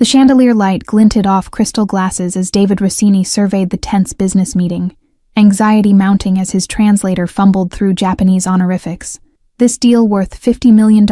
The chandelier light glinted off crystal glasses as David Rossini surveyed the tense business meeting, anxiety mounting as his translator fumbled through Japanese honorifics. This deal worth $50 million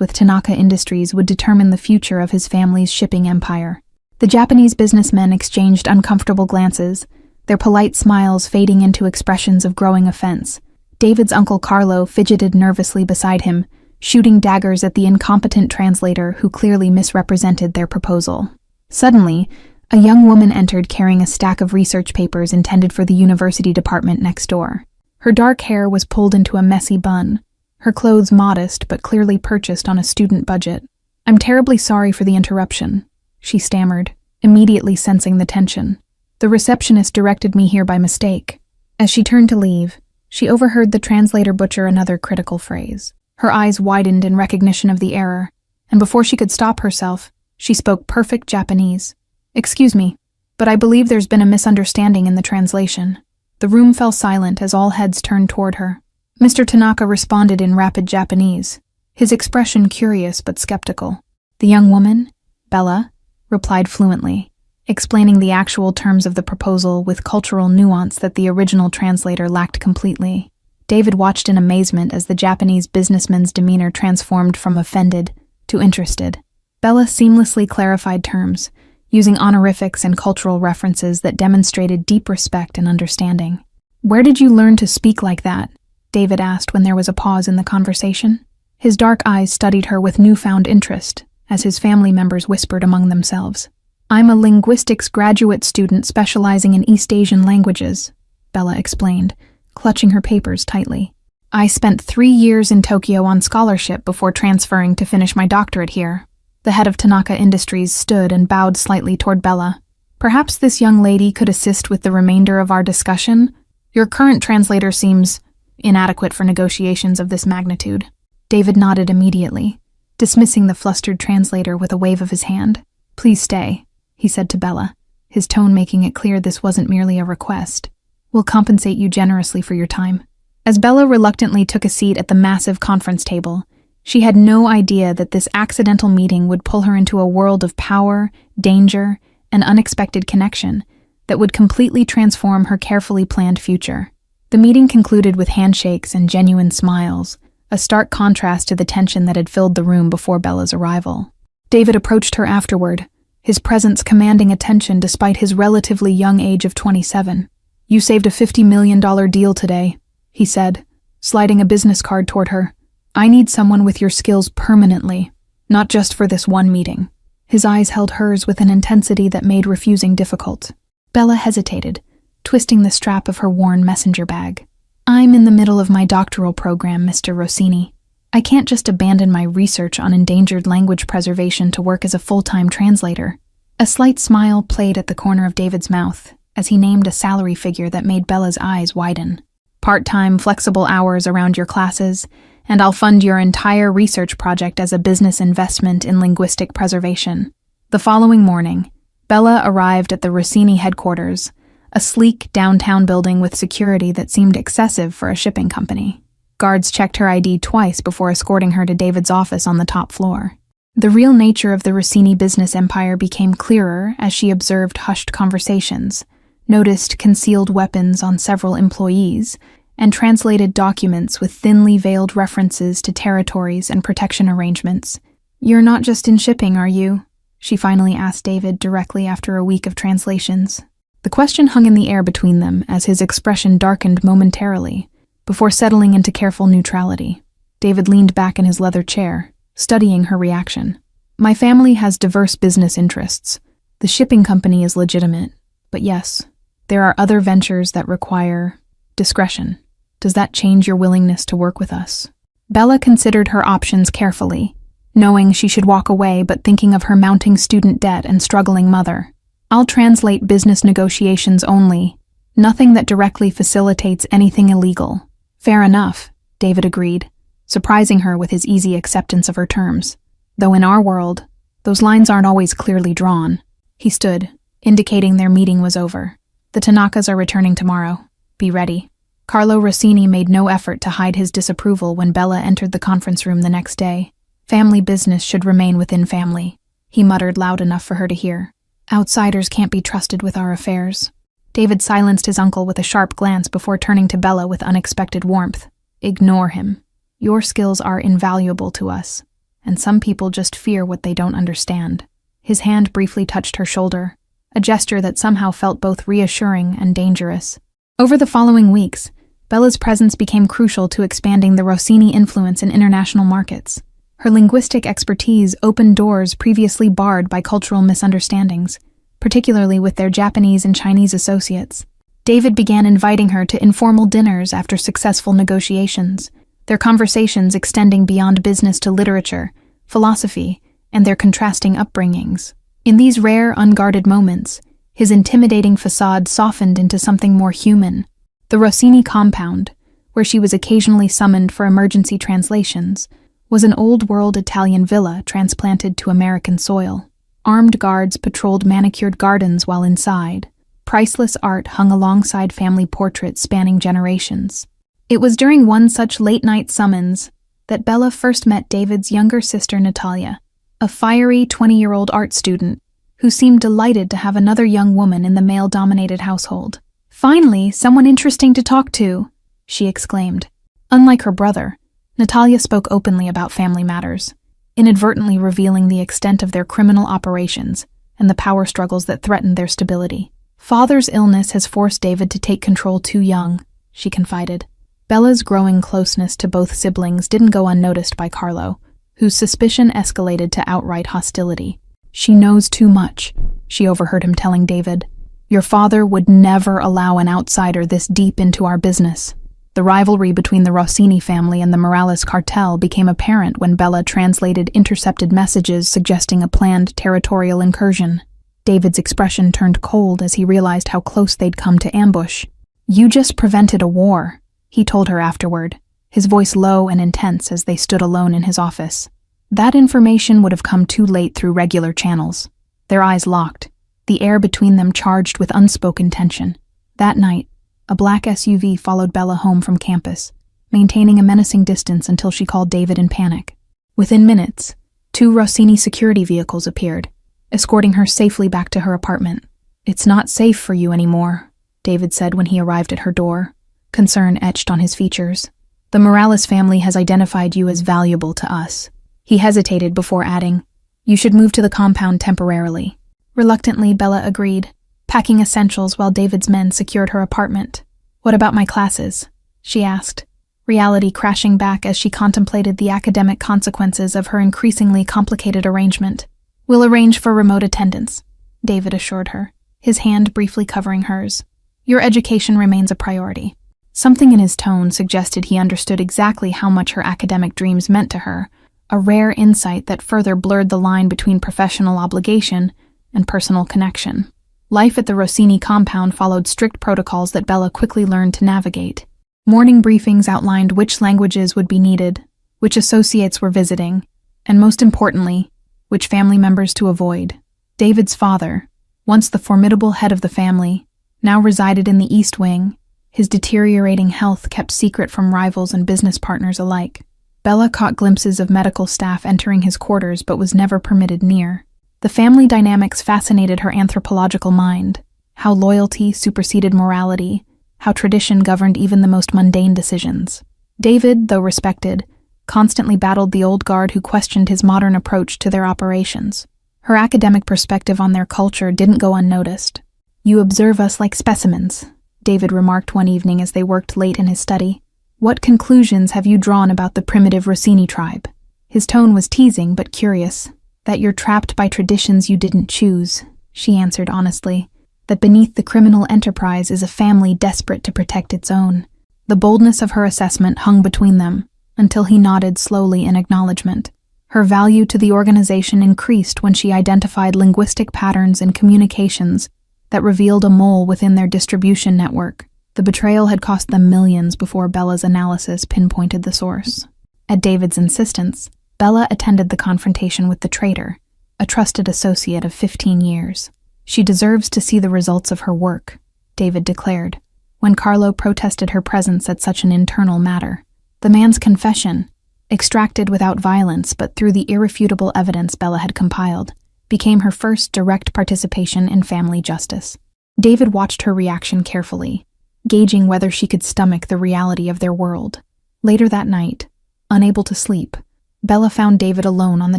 with Tanaka Industries would determine the future of his family's shipping empire. The Japanese businessmen exchanged uncomfortable glances, their polite smiles fading into expressions of growing offense. David's uncle Carlo fidgeted nervously beside him, shooting daggers at the incompetent translator who clearly misrepresented their proposal. Suddenly, a young woman entered carrying a stack of research papers intended for the university department next door. Her dark hair was pulled into a messy bun, her clothes modest but clearly purchased on a student budget. "I'm terribly sorry for the interruption," she stammered, immediately sensing the tension. "The receptionist directed me here by mistake." As she turned to leave, she overheard the translator butcher another critical phrase. Her eyes widened in recognition of the error, and before she could stop herself, she spoke perfect Japanese. "Excuse me, but I believe there's been a misunderstanding in the translation." The room fell silent as all heads turned toward her. Mr. Tanaka responded in rapid Japanese, his expression curious but skeptical. The young woman, Bella, replied fluently, explaining the actual terms of the proposal with cultural nuance that the original translator lacked completely. David watched in amazement as the Japanese businessman's demeanor transformed from offended to interested. Bella seamlessly clarified terms, using honorifics and cultural references that demonstrated deep respect and understanding. "Where did you learn to speak like that?" David asked when there was a pause in the conversation. His dark eyes studied her with newfound interest, as his family members whispered among themselves. "I'm a linguistics graduate student specializing in East Asian languages," Bella explained, clutching her papers tightly. "I spent 3 years in Tokyo on scholarship before transferring to finish my doctorate here." The head of Tanaka Industries stood and bowed slightly toward Bella. "Perhaps this young lady could assist with the remainder of our discussion? Your current translator seems inadequate for negotiations of this magnitude." David nodded immediately, dismissing the flustered translator with a wave of his hand. "Please stay," he said to Bella, his tone making it clear this wasn't merely a request. "We'll compensate you generously for your time." As Bella reluctantly took a seat at the massive conference table, she had no idea that this accidental meeting would pull her into a world of power, danger, and unexpected connection that would completely transform her carefully planned future. The meeting concluded with handshakes and genuine smiles, a stark contrast to the tension that had filled the room before Bella's arrival. David approached her afterward, his presence commanding attention despite his relatively young age of 27. "You saved a $50 million deal today," he said, sliding a business card toward her. "I need someone with your skills permanently, not just for this one meeting." His eyes held hers with an intensity that made refusing difficult. Bella hesitated, twisting the strap of her worn messenger bag. "I'm in the middle of my doctoral program, Mr. Rossini. I can't just abandon my research on endangered language preservation to work as a full-time translator." A slight smile played at the corner of David's mouth as he named a salary figure that made Bella's eyes widen. "Part-time, flexible hours around your classes, and I'll fund your entire research project as a business investment in linguistic preservation." The following morning, Bella arrived at the Rossini headquarters, a sleek downtown building with security that seemed excessive for a shipping company. Guards checked her ID twice before escorting her to David's office on the top floor. The real nature of the Rossini business empire became clearer as she observed hushed conversations, noticed concealed weapons on several employees, and translated documents with thinly veiled references to territories and protection arrangements. "You're not just in shipping, are you?" she finally asked David directly after a week of translations. The question hung in the air between them as his expression darkened momentarily, before settling into careful neutrality. David leaned back in his leather chair, studying her reaction. "My family has diverse business interests. The shipping company is legitimate, but yes, there are other ventures that require discretion. Does that change your willingness to work with us?" Bella considered her options carefully, knowing she should walk away but thinking of her mounting student debt and struggling mother. "I'll translate business negotiations only, nothing that directly facilitates anything illegal." "Fair enough," David agreed, surprising her with his easy acceptance of her terms. "Though in our world, those lines aren't always clearly drawn." He stood, indicating their meeting was over. "The Tanakas are returning tomorrow. Be ready." Carlo Rossini made no effort to hide his disapproval when Bella entered the conference room the next day. Family business should remain within family. he muttered loud enough for her to hear. Outsiders can't be trusted with our affairs. David silenced his uncle with a sharp glance before turning to Bella with unexpected warmth. Ignore him. Your skills are invaluable to us, and some people just fear what they don't understand. His hand briefly touched her shoulder, a gesture that somehow felt both reassuring and dangerous. Over the following weeks, Bella's presence became crucial to expanding the Rossini influence in international markets. Her linguistic expertise opened doors previously barred by cultural misunderstandings, particularly with their Japanese and Chinese associates. David began inviting her to informal dinners after successful negotiations, their conversations extending beyond business to literature, philosophy, and their contrasting upbringings. In these rare, unguarded moments, his intimidating facade softened into something more human. The Rossini compound, where she was occasionally summoned for emergency translations, was an old-world Italian villa transplanted to American soil. Armed guards patrolled manicured gardens while inside. Priceless art hung alongside family portraits spanning generations. It was during one such late-night summons that Bella first met David's younger sister Natalia, a fiery 20-year-old art student who seemed delighted to have another young woman in the male-dominated household. "Finally, someone interesting to talk to," she exclaimed. Unlike her brother, Natalia spoke openly about family matters, inadvertently revealing the extent of their criminal operations and the power struggles that threatened their stability. "Father's illness has forced David to take control too young," she confided. Bella's growing closeness to both siblings didn't go unnoticed by Carlo, whose suspicion escalated to outright hostility. "She knows too much," she overheard him telling David. "Your father would never allow an outsider this deep into our business." The rivalry between the Rossini family and the Morales cartel became apparent when Bella translated intercepted messages suggesting a planned territorial incursion. David's expression turned cold as he realized how close they'd come to ambush. "You just prevented a war," he told her afterward, his voice low and intense as they stood alone in his office. That information would have come too late through regular channels. Their eyes locked, the air between them charged with unspoken tension. That night, a black SUV followed Bella home from campus, maintaining a menacing distance until she called David in panic. Within minutes, 2 Rossini security vehicles appeared, escorting her safely back to her apartment. "It's not safe for you anymore," David said when he arrived at her door, concern etched on his features. "The Morales family has identified you as valuable to us." He hesitated before adding, "You should move to the compound temporarily." Reluctantly, Bella agreed, packing essentials while David's men secured her apartment. "What about my classes?" she asked, reality crashing back as she contemplated the academic consequences of her increasingly complicated arrangement. "We'll arrange for remote attendance," David assured her, his hand briefly covering hers. "Your education remains a priority." Something in his tone suggested he understood exactly how much her academic dreams meant to her, a rare insight that further blurred the line between professional obligation and personal connection. Life at the Rossini compound followed strict protocols that Bella quickly learned to navigate. Morning briefings outlined which languages would be needed, which associates were visiting, and most importantly, which family members to avoid. David's father, once the formidable head of the family, now resided in the East Wing. His deteriorating health kept secret from rivals and business partners alike. Bella caught glimpses of medical staff entering his quarters but was never permitted near. The family dynamics fascinated her anthropological mind, how loyalty superseded morality, how tradition governed even the most mundane decisions. David, though respected, constantly battled the old guard who questioned his modern approach to their operations. Her academic perspective on their culture didn't go unnoticed. "You observe us like specimens," David remarked one evening as they worked late in his study. "What conclusions have you drawn about the primitive Rossini tribe?" His tone was teasing but curious. "That you're trapped by traditions you didn't choose," she answered honestly. "That beneath the criminal enterprise is a family desperate to protect its own." The boldness of her assessment hung between them, until he nodded slowly in acknowledgement. Her value to the organization increased when she identified linguistic patterns in communications that revealed a mole within their distribution network. The betrayal had cost them millions before Bella's analysis pinpointed the source. At David's insistence, Bella attended the confrontation with the traitor, a trusted associate of 15 years. "She deserves to see the results of her work," David declared, when Carlo protested her presence at such an internal matter. The man's confession, extracted without violence but through the irrefutable evidence Bella had compiled, became her first direct participation in family justice. David watched her reaction carefully, gauging whether she could stomach the reality of their world. Later that night, unable to sleep, Bella found David alone on the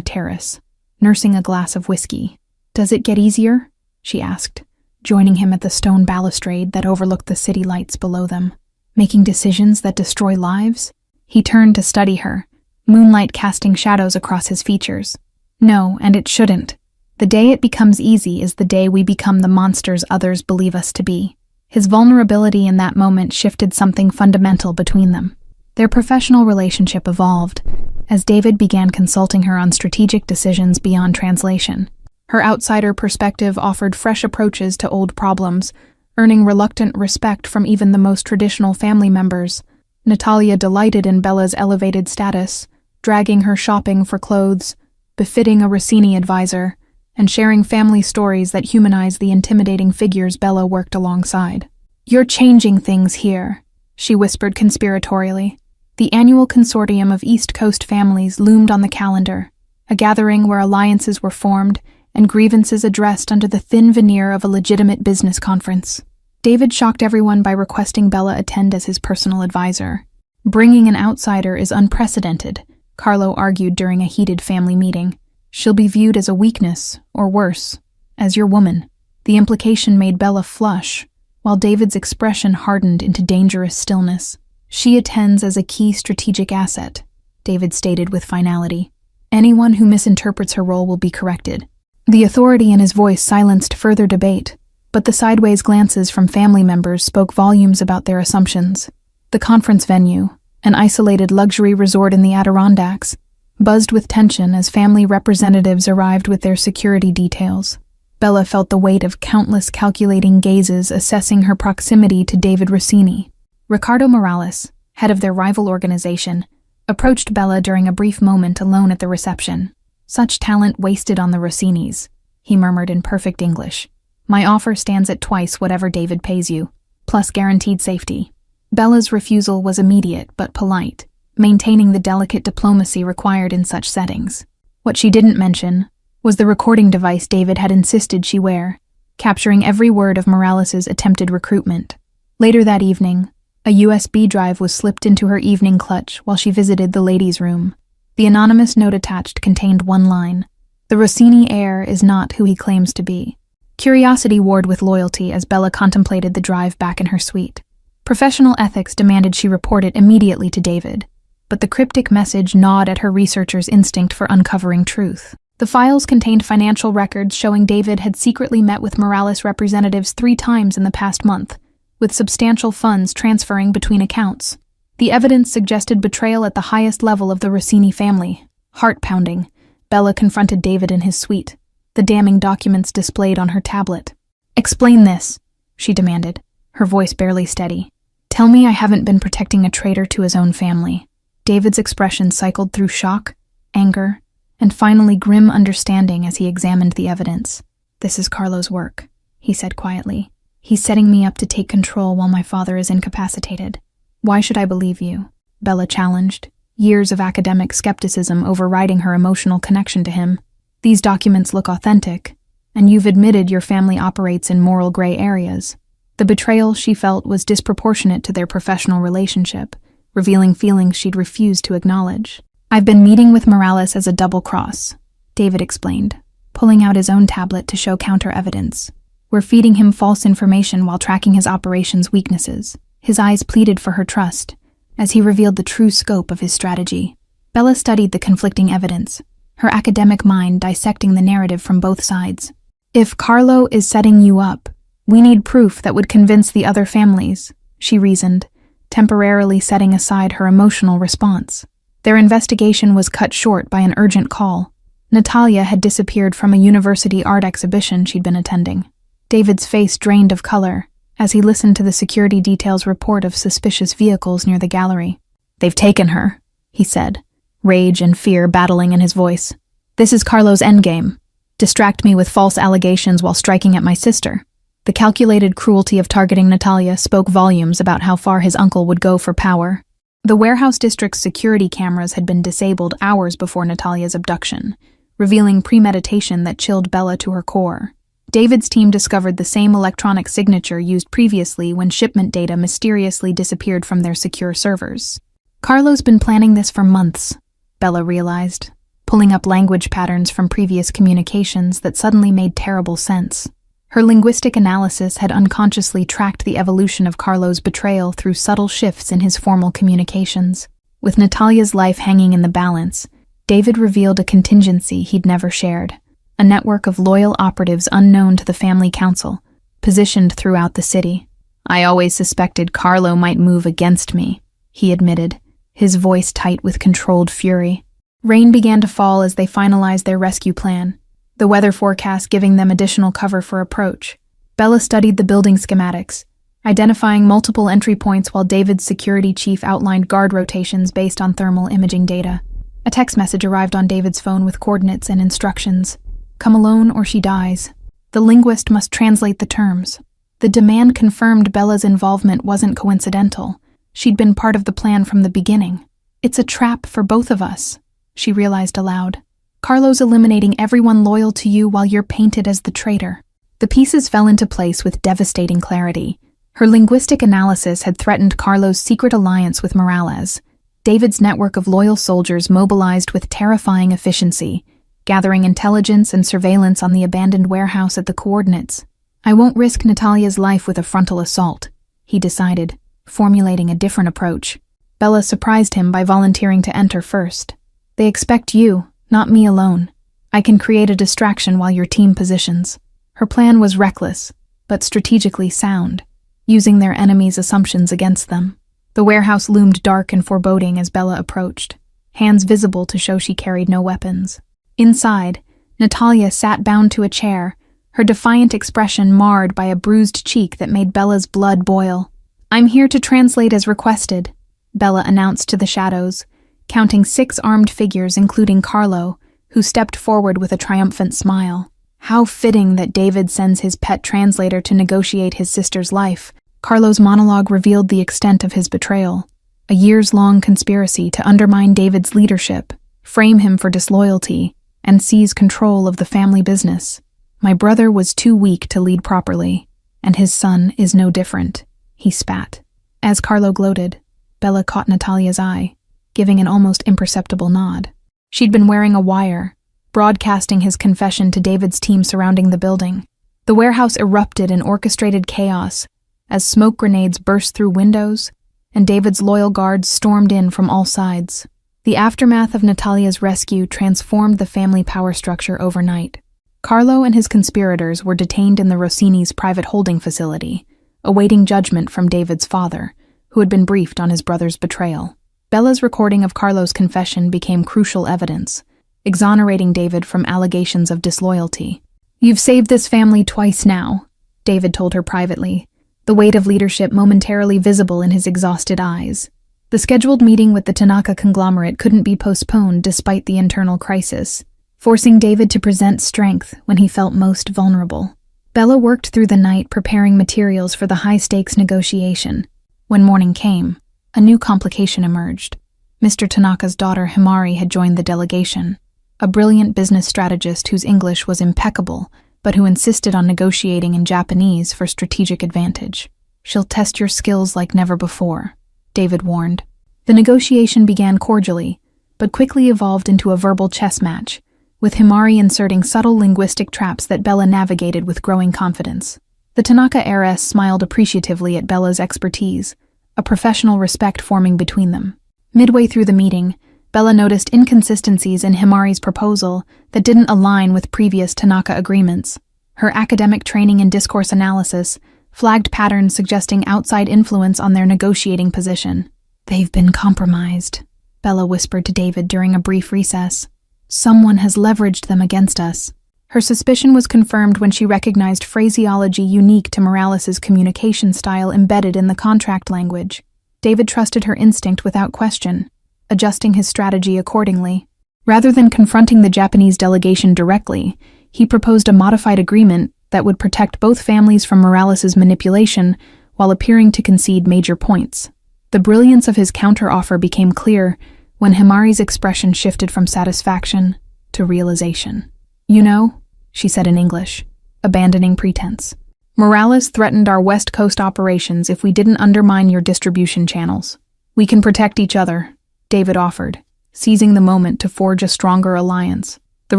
terrace, nursing a glass of whiskey. "Does it get easier?" she asked, joining him at the stone balustrade that overlooked the city lights below them. "Making decisions that destroy lives?" He turned to study her, moonlight casting shadows across his features. "No, and it shouldn't. The day it becomes easy is the day we become the monsters others believe us to be." His vulnerability in that moment shifted something fundamental between them. Their professional relationship evolved as David began consulting her on strategic decisions beyond translation. Her outsider perspective offered fresh approaches to old problems, earning reluctant respect from even the most traditional family members. Natalia delighted in Bella's elevated status, dragging her shopping for clothes, befitting a Rossini advisor, and sharing family stories that humanize the intimidating figures Bella worked alongside. "You're changing things here," she whispered conspiratorially. The annual consortium of East Coast families loomed on the calendar, a gathering where alliances were formed and grievances addressed under the thin veneer of a legitimate business conference. David shocked everyone by requesting Bella attend as his personal advisor. "Bringing an outsider is unprecedented," Carlo argued during a heated family meeting. "She'll be viewed as a weakness, or worse, as your woman." The implication made Bella flush, while David's expression hardened into dangerous stillness. "She attends as a key strategic asset," David stated with finality. "Anyone who misinterprets her role will be corrected." The authority in his voice silenced further debate, but the sideways glances from family members spoke volumes about their assumptions. The conference venue, an isolated luxury resort in the Adirondacks, buzzed with tension as family representatives arrived with their security details. Bella felt the weight of countless calculating gazes assessing her proximity to David Rossini. Ricardo Morales, head of their rival organization, approached Bella during a brief moment alone at the reception. "Such talent wasted on the Rossinis," he murmured in perfect English. "My offer stands at twice whatever David pays you, plus guaranteed safety." Bella's refusal was immediate but polite, maintaining the delicate diplomacy required in such settings. What she didn't mention was the recording device David had insisted she wear, capturing every word of Morales's attempted recruitment. Later that evening, a USB drive was slipped into her evening clutch while she visited the ladies' room. The anonymous note attached contained one line: "The Rossini heir is not who he claims to be." Curiosity warred with loyalty as Bella contemplated the drive back in her suite. Professional ethics demanded she report it immediately to David, but the cryptic message gnawed at her researcher's instinct for uncovering truth. The files contained financial records showing David had secretly met with Morales representatives 3 times in the past month, with substantial funds transferring between accounts. The evidence suggested betrayal at the highest level of the Rossini family. Heart-pounding, Bella confronted David in his suite, the damning documents displayed on her tablet. "Explain this," she demanded, her voice barely steady. "Tell me I haven't been protecting a traitor to his own family." David's expression cycled through shock, anger, and finally grim understanding as he examined the evidence. "This is Carlo's work," he said quietly. "He's setting me up to take control while my father is incapacitated." "Why should I believe you?" Bella challenged, years of academic skepticism overriding her emotional connection to him. "These documents look authentic, and you've admitted your family operates in moral gray areas." The betrayal she felt was disproportionate to their professional relationship, revealing feelings she'd refused to acknowledge. "I've been meeting with Morales as a double cross," David explained, pulling out his own tablet to show counter-evidence. "We're feeding him false information while tracking his operations' weaknesses." His eyes pleaded for her trust, as he revealed the true scope of his strategy. Bella studied the conflicting evidence, her academic mind dissecting the narrative from both sides. "If Carlo is setting you up, we need proof that would convince the other families," she reasoned, temporarily setting aside her emotional response. Their investigation was cut short by an urgent call. Natalia had disappeared from a university art exhibition she'd been attending. David's face drained of color as he listened to the security detail's report of suspicious vehicles near the gallery. "They've taken her," he said, rage and fear battling in his voice. "This is Carlo's endgame. Distract me with false allegations while striking at my sister." The calculated cruelty of targeting Natalia spoke volumes about how far his uncle would go for power. The warehouse district's security cameras had been disabled hours before Natalia's abduction, revealing premeditation that chilled Bella to her core. David's team discovered the same electronic signature used previously when shipment data mysteriously disappeared from their secure servers. Carlo's been planning this for months, Bella realized, pulling up language patterns from previous communications that suddenly made terrible sense. Her linguistic analysis had unconsciously tracked the evolution of Carlo's betrayal through subtle shifts in his formal communications. With Natalia's life hanging in the balance, David revealed a contingency he'd never shared, a network of loyal operatives unknown to the family council, positioned throughout the city. "I always suspected Carlo might move against me," he admitted, his voice tight with controlled fury. Rain began to fall as they finalized their rescue plan, the weather forecast giving them additional cover for approach. Bella studied the building schematics, identifying multiple entry points while David's security chief outlined guard rotations based on thermal imaging data. A text message arrived on David's phone with coordinates and instructions. "Come alone or she dies." The linguist must translate the terms. The demand confirmed Bella's involvement wasn't coincidental. She'd been part of the plan from the beginning. "It's a trap for both of us," she realized aloud. "Carlo's eliminating everyone loyal to you while you're painted as the traitor." The pieces fell into place with devastating clarity. Her linguistic analysis had threatened Carlo's secret alliance with Morales. David's network of loyal soldiers mobilized with terrifying efficiency, gathering intelligence and surveillance on the abandoned warehouse at the coordinates. "I won't risk Natalia's life with a frontal assault," he decided, formulating a different approach. Bella surprised him by volunteering to enter first. "They expect you, not me alone. I can create a distraction while your team positions." Her plan was reckless, but strategically sound, using their enemies' assumptions against them. The warehouse loomed dark and foreboding as Bella approached, hands visible to show she carried no weapons. Inside, Natalia sat bound to a chair, her defiant expression marred by a bruised cheek that made Bella's blood boil. "I'm here to translate as requested," Bella announced to the shadows, counting 6 armed figures including Carlo, who stepped forward with a triumphant smile. How fitting that David sends his pet translator to negotiate his sister's life. Carlo's monologue revealed the extent of his betrayal, a years-long conspiracy to undermine David's leadership, frame him for disloyalty, and seize control of the family business. "My brother was too weak to lead properly, and his son is no different," he spat. As Carlo gloated, Bella caught Natalia's eye, giving an almost imperceptible nod. She'd been wearing a wire, broadcasting his confession to David's team surrounding the building. The warehouse erupted in orchestrated chaos as smoke grenades burst through windows and David's loyal guards stormed in from all sides. The aftermath of Natalia's rescue transformed the family power structure overnight. Carlo and his conspirators were detained in the Rossini's private holding facility, awaiting judgment from David's father, who had been briefed on his brother's betrayal. Bella's recording of Carlo's confession became crucial evidence, exonerating David from allegations of disloyalty. "You've saved this family twice now," David told her privately, the weight of leadership momentarily visible in his exhausted eyes. The scheduled meeting with the Tanaka conglomerate couldn't be postponed despite the internal crisis, forcing David to present strength when he felt most vulnerable. Bella worked through the night preparing materials for the high-stakes negotiation. When morning came, a new complication emerged. Mr. Tanaka's daughter Himari had joined the delegation, a brilliant business strategist whose English was impeccable, but who insisted on negotiating in Japanese for strategic advantage. "She'll test your skills like never before," David warned. The negotiation began cordially, but quickly evolved into a verbal chess match, with Himari inserting subtle linguistic traps that Bella navigated with growing confidence. The Tanaka heiress smiled appreciatively at Bella's expertise, a professional respect forming between them. Midway through the meeting, Bella noticed inconsistencies in Himari's proposal that didn't align with previous Tanaka agreements. Her academic training in discourse analysis flagged patterns suggesting outside influence on their negotiating position. "They've been compromised," Bella whispered to David during a brief recess. "Someone has leveraged them against us." Her suspicion was confirmed when she recognized phraseology unique to Morales' communication style embedded in the contract language. David trusted her instinct without question, adjusting his strategy accordingly. Rather than confronting the Japanese delegation directly, he proposed a modified agreement that would protect both families from Morales' manipulation while appearing to concede major points. The brilliance of his counteroffer became clear when Himari's expression shifted from satisfaction to realization. "You know," she said in English, abandoning pretense, "Morales threatened our West Coast operations if we didn't undermine your distribution channels. We can protect each other," David offered, seizing the moment to forge a stronger alliance. The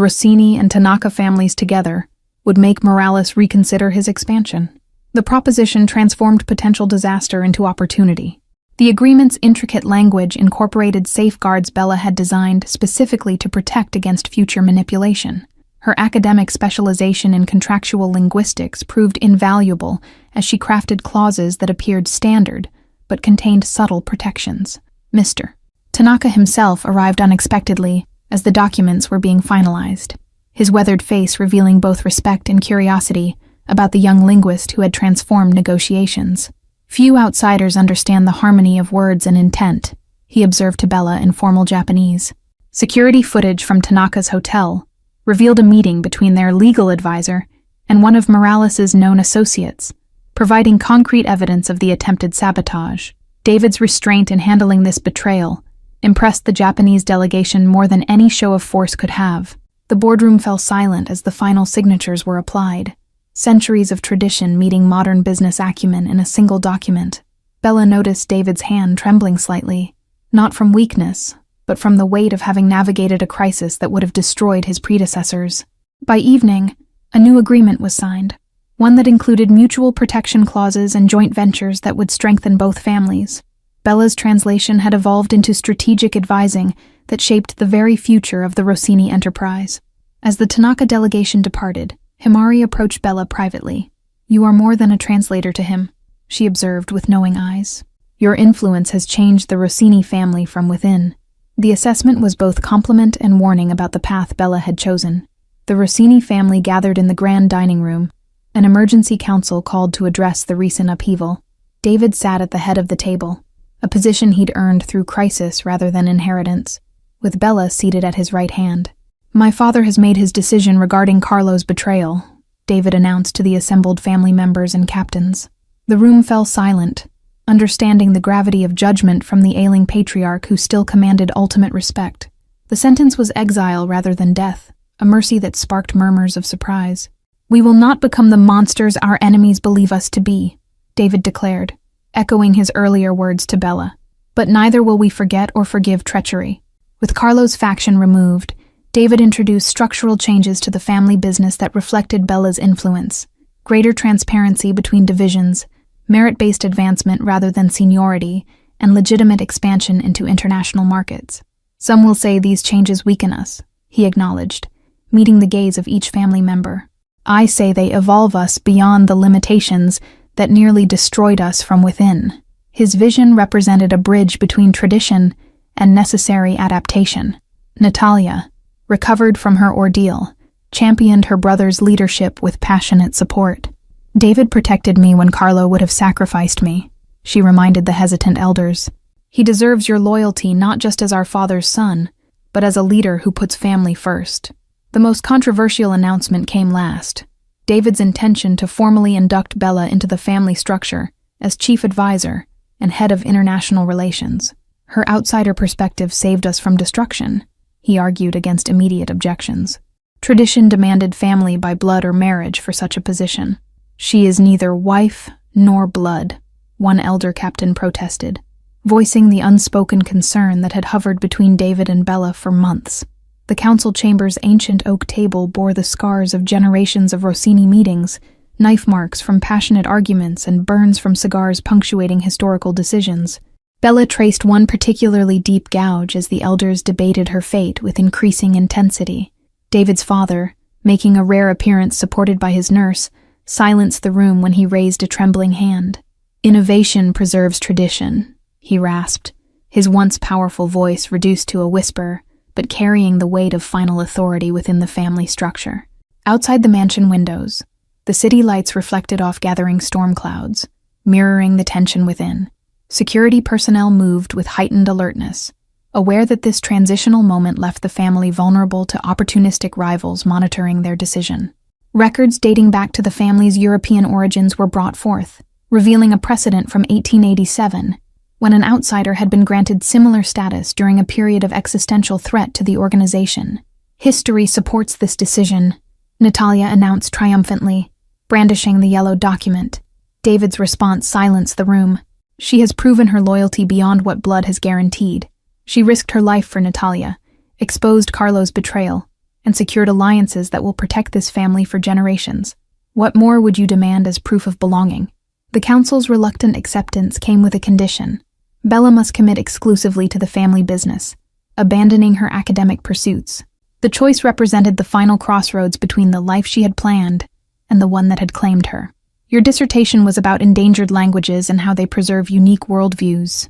Rossini and Tanaka families together would make Morales reconsider his expansion. The proposition transformed potential disaster into opportunity. The agreement's intricate language incorporated safeguards Bella had designed specifically to protect against future manipulation. Her academic specialization in contractual linguistics proved invaluable as she crafted clauses that appeared standard but contained subtle protections. Mr. Tanaka himself arrived unexpectedly as the documents were being finalized, his weathered face revealing both respect and curiosity about the young linguist who had transformed negotiations. "Few outsiders understand the harmony of words and intent," he observed to Bella in formal Japanese. Security footage from Tanaka's hotel revealed a meeting between their legal advisor and one of Morales's known associates, providing concrete evidence of the attempted sabotage. David's restraint in handling this betrayal impressed the Japanese delegation more than any show of force could have. The boardroom fell silent as the final signatures were applied. Centuries of tradition meeting modern business acumen in a single document. Bella noticed David's hand trembling slightly, not from weakness, but from the weight of having navigated a crisis that would have destroyed his predecessors. By evening, a new agreement was signed, one that included mutual protection clauses and joint ventures that would strengthen both families. Bella's translation had evolved into strategic advising that shaped the very future of the Rossini enterprise. As the Tanaka delegation departed, Himari approached Bella privately. "You are more than a translator to him," she observed with knowing eyes. "Your influence has changed the Rossini family from within." The assessment was both compliment and warning about the path Bella had chosen. The Rossini family gathered in the grand dining room. An emergency council called to address the recent upheaval. David sat at the head of the table, a position he'd earned through crisis rather than inheritance, with Bella seated at his right hand. "My father has made his decision regarding Carlo's betrayal," David announced to the assembled family members and captains. The room fell silent, understanding the gravity of judgment from the ailing patriarch who still commanded ultimate respect. The sentence was exile rather than death, a mercy that sparked murmurs of surprise. "We will not become the monsters our enemies believe us to be," David declared, echoing his earlier words to Bella. "But neither will we forget or forgive treachery." With Carlo's faction removed, David introduced structural changes to the family business that reflected Bella's influence. Greater transparency between divisions, merit-based advancement rather than seniority, and legitimate expansion into international markets. "Some will say these changes weaken us," he acknowledged, meeting the gaze of each family member. "I say they evolve us beyond the limitations that nearly destroyed us from within." His vision represented a bridge between tradition and necessary adaptation. Natalia, recovered from her ordeal, championed her brother's leadership with passionate support. "David protected me when Carlo would have sacrificed me," she reminded the hesitant elders. "He deserves your loyalty not just as our father's son, but as a leader who puts family first." The most controversial announcement came last: David's intention to formally induct Bella into the family structure as chief advisor and head of international relations. "Her outsider perspective saved us from destruction," he argued against immediate objections. Tradition demanded family by blood or marriage for such a position. "She is neither wife nor blood," one elder captain protested, voicing the unspoken concern that had hovered between David and Bella for months. The council chamber's ancient oak table bore the scars of generations of Rossini meetings, knife marks from passionate arguments and burns from cigars punctuating historical decisions. Bella traced one particularly deep gouge as the elders debated her fate with increasing intensity. David's father, making a rare appearance supported by his nurse, silenced the room when he raised a trembling hand. "Innovation preserves tradition," he rasped, his once powerful voice reduced to a whisper, but carrying the weight of final authority within the family structure. Outside the mansion windows, the city lights reflected off gathering storm clouds, mirroring the tension within. Security personnel moved with heightened alertness, aware that this transitional moment left the family vulnerable to opportunistic rivals monitoring their decision. Records dating back to the family's European origins were brought forth, revealing a precedent from 1887, when an outsider had been granted similar status during a period of existential threat to the organization. History supports this decision, Natalia announced triumphantly, brandishing the yellow document. David's response silenced the room. She has proven her loyalty beyond what blood has guaranteed. She risked her life for Natalia, exposed Carlo's betrayal, and secured alliances that will protect this family for generations. What more would you demand as proof of belonging? The council's reluctant acceptance came with a condition. Bella must commit exclusively to the family business, abandoning her academic pursuits. The choice represented the final crossroads between the life she had planned and the one that had claimed her. Your dissertation was about endangered languages and how they preserve unique worldviews,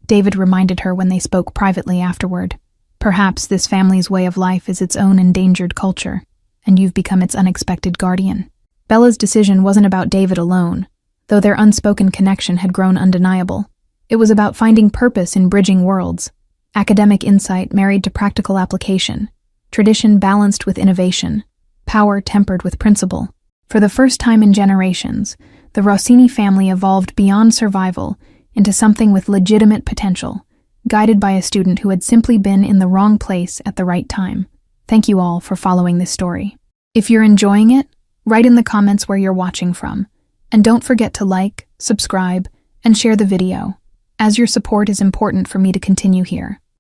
David reminded her when they spoke privately afterward. Perhaps this family's way of life is its own endangered culture, and you've become its unexpected guardian. Bella's decision wasn't about David alone, though their unspoken connection had grown undeniable. It was about finding purpose in bridging worlds, academic insight married to practical application, tradition balanced with innovation, power tempered with principle. For the first time in generations, the Rossini family evolved beyond survival into something with legitimate potential, guided by a student who had simply been in the wrong place at the right time. Thank you all for following this story. If you're enjoying it, write in the comments where you're watching from, and don't forget to like, subscribe, and share the video, as your support is important for me to continue here.